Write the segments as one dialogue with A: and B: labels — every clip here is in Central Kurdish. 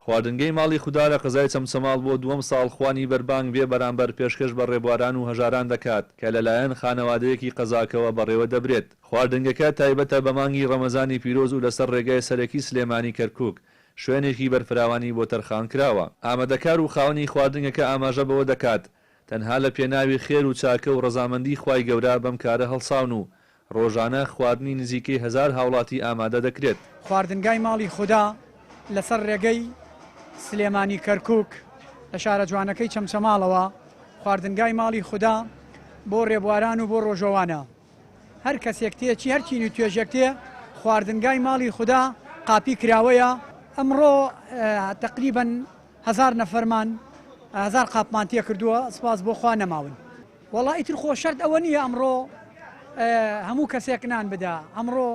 A: خواردنگەی ماڵی خوددا لە قزای چەمچەماڵ بۆ دووەم ساڵ خوانی بەربانگ بێ بەرامبەر پێشکەش بە ڕێبواران و هەژاران دەکات کە لەلایەن خانەوادەیەکی قەزاکەوە بەڕێوە دەبرێت. خواردنگەکە تایبەتە بە مانگی ڕەمەزانی پیرۆز و لەسەر ڕێگای سەرەکی سلێمانی کەرکووک شوێنێکی بەرفراوانی بۆ تەرخان کراوە. ئامادەکار و خاوەنی خواردنگەکە ئاماژە بەوە دەکات تەنها لە پێناوی خێر و چاکە و ڕەزامەندی خوای گەورە بەم کارە هەڵساون و ڕۆژانە خواردنی نزیکەی 1000 هاوڵاتی ئامادە دەکرێت.
B: خواردنگای ماڵی خوددا لەسەر ڕێگەی سلێمانی کەرکووک لە شارە جوانەکەی چەمچەماڵەوە خواردنگای ماڵی خوددا بۆ ڕێبواران و بۆ ڕۆژەوانە. هەر کەسێک تێکی هەرچین و توێژێک تێ خواردنگای ماڵی خوددا قاپی کراوەیە. ئەمڕۆ تقریباً 1000 نەفەرمان 1000 قاپمان تێ کردووە. سپاس بۆ خوا نەماون. وەڵا ئیتر خۆ شەرت ئەوە نییە ئەمڕۆ هەموو کەسێک نان بدا. ئەمڕۆ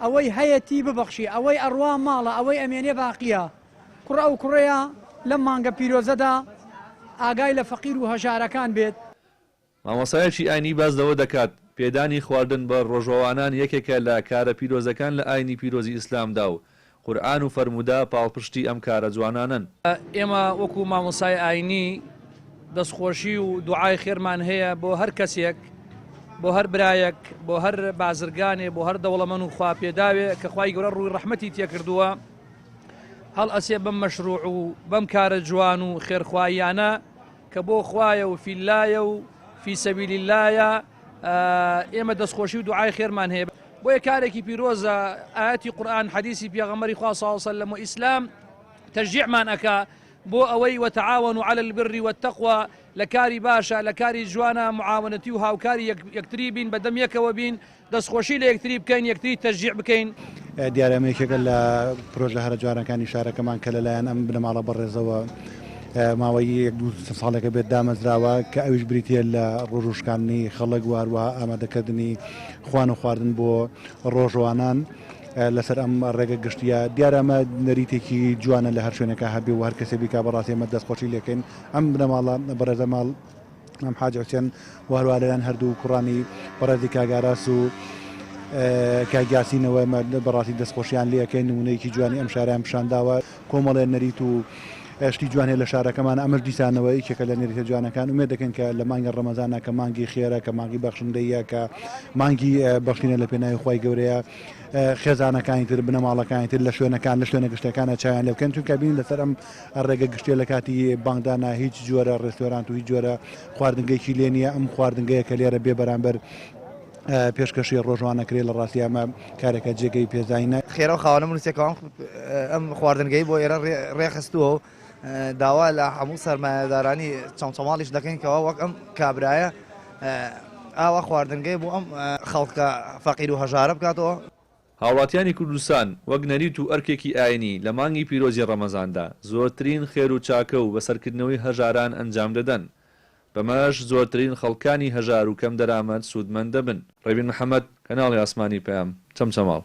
B: ئەوەی هەیەتی ببەخشی، ئەوەی ئەڕوا ماڵە، ئەوەی ئەمێنێ باقیە. کوڕە ئەو کوڕەیە لەم مانگە پیرۆزەدا ئاگای لە فەقیر و هەژارەکان بێت.
A: مامۆسایەکی ئاینی باز لەوە دەکات پێدانی خواردن بە ڕۆژەوانان یەکێکە لە کارە پیرۆزەکان لە ئاینی پیرۆزی ئیسلامدا و قورئان و فەرموودا پاڵپشتی ئەم کارە جوانانن.
C: ئێمە وەکو مامۆسای ئاینی دەستخۆشی و دوعای خێرمان هەیە بۆ هەر کەسێک، بۆ هەر برایەک، بۆ هەر بازرگانێ، بۆ هەر دەوڵەمەند و خوا پێداوێ کە خوای گەورە ڕووی ڕەحمەتی تێکردووە هەڵ ئەسێ بەم مەشروع و بەم کارە جوان و خێرخوایانە کە بۆ خوایە و فیلایە و فی سەبیلی اللایە ئێمە دەستخۆشی و دوعای خێرمان هەیە. بۆیە کارێکی پیرۆزە ئاەتی قورئان حەدیسی پێغەمبەری خوا صلی الله علیه وسلم و ئیسلام تەشجیعمان ئەکا بۆ ئەوەی وتعاونوا على البر والتقوى لە کاری باشە، لە کاری جوانە معاونەتی و هاوکاری یەکتری بین، بەدەم یەکەوە بین، دەستخۆشی لە یەکتری بکەین، یەکتری تەشجیع بکەین.
D: دیارەمەیەکێکە لە پرۆژە هەرە جوانەکانی شارەکەمان کە لەلایەن ئەم بنەماڵە بەڕێزەوە ماوەی 1-2 ساڵێکە بێت دامەزراوە کە ئەویش بریتە لە ڕۆژوشکانی خەڵک واروە ئامادەکردنی خوان و خواردن بۆ ڕۆژوانان لەسەر ئەم ڕێگە گشتیە. دیارەمە نەریتێکی جوانە لە هەر شوێنێکە هەبێ و هەر کەسێ بیکا بەڕاستی ئێمە دەستخۆشی لێکەین. ئەم بنەماڵە بەڕێزە ماڵ ئەم حاج حوسێن وارووا لەلایەن هەردوو کوڕانی بەڕێزی کاگاراس و کاگیاسینەوە بەڕاستی دەستخۆشیان لێەکەین. نمونەیەکی جوانی ئەم شاریان پیشانداوە. کۆمەڵێ نەریت و شتی جوانێ لە شارەکەمان ئەمەش دیسانەوە یەکێکە لە نێریتە جوانەکان. ومێ دەکەن کە لە مانگی ڕەمەزانە کە مانگی خێرە، کە مانگی بەخشندەیە، کە مانگی بەخشینە لە پێناوی خوای گەورەیە، خێزانەکانی تر بنەماڵەکانی تر لە شوێنەکان لە شوێنە گشتەکانە چایان لێ بکەن. چونکە بین لەسەر ئەم ڕێگە گشتێ لە کاتی بانگدانا هیچ جۆرە ڕێستۆرانت و هیچ جۆرە خواردنگەیەکی لێ نییە. ئەم خواردنگەیە کە لێرە بێ بەرامبەر پێشکەشی ڕۆژوانەکرێ لە ڕاستی ئەمە کارێکە جێگەی پێزاینە.
E: خێرە و خاوەنە منوسێکەوە ئەم خواردنگەی بۆ ئێرە ڕێخستووە داوا لە هەموو سەرمایەدارانی چەمچەماڵیش دەکەین کەەوە وەک ئەم کابرایە ئاوا خواردنگەی بۆ ئەم خەڵکە فەقیر و هەژارە بکاتەوە.
A: هاوڵاتیانی کوردستان وەک نەریت و ئەرکێکی ئاینی لە مانگی پیرۆزی ڕەمەزاندا زۆرترین خێر و چاکە و بەسەرکردنەوەی هەژاران ئەنجام دەدەن. بەمەش زۆرترین خەڵکانی هەژار و کەم دەرامەت سوودمەند دەبن. ڕێبین محەممەد، کەناڵی ئاسمانی پەیام، چەمچەماڵ.